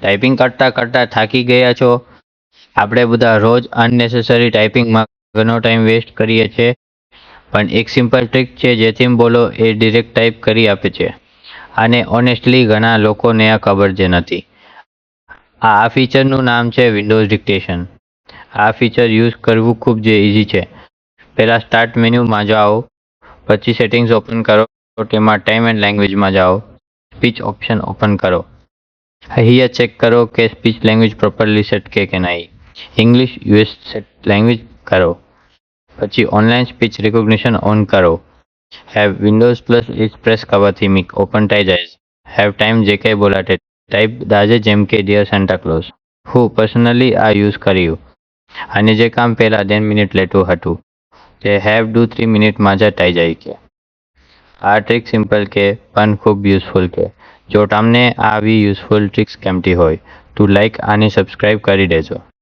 Typing કરતાં કરતાં થાકી ગયા છો? આપણે બધા રોજ અનનેસેસરી ટાઈપિંગમાં ઘણો ટાઈમ વેસ્ટ કરીએ છીએ, પણ એક સિમ્પલ ટ્રીક છે જેથી બોલો એ ડિરેક્ટ ટાઈપ કરી આપે છે. અને ઓનેસ્ટલી ઘણા લોકોને આ ખબર જ નથી. આ ફીચરનું નામ છે વિન્ડોઝ ડિક્ટેશન. આ ફીચર યુઝ કરવું ખૂબ જ ઇઝી છે. પહેલાં સ્ટાર્ટ મેન્યુમાં જાઓ, પછી સેટિંગ્સ ઓપન કરો, તેમાં ટાઈમ એન્ડ લેંગ્વેજમાં જાઓ, સ્પીચ ઓપ્શન ઓપન કરો. અહીંયા ચેક કરો કે સ્પીચ લેંગ્વેજ પ્રોપરલી સેટ કે નહીં. ઇંગ્લિશ યુએસ સેટ લેંગ્વેજ કરો. પછી ઓનલાઈન સ્પીચ રિકોગ્નિશન ઓન કરો. હેવ વિન્ડોઝ પ્લસ એક્સપ્રેસ કરવાથી મિક ઓપન થઈ જાય. હેવ ટાઈમ જે કંઈ બોલાટે ટાઈપ દાજે જેમ કે ડિયર સેન્ટા ક્લોઝ. હું પર્સનલી આ યુઝ કર્યું અને જે કામ પહેલાં 10 મિનિટ લેતું હતું તે હેવ ડુ 3 મિનિટમાં જ થઈ જાય કે. આ ટ્રીક સિમ્પલ કે પણ ખૂબ યુઝફુલ કે. જો તમને આવી યુઝફુલ ટ્રિક્સ ગમતી હોય તો લાઈક અને સબસ્ક્રાઈબ કરી દેજો.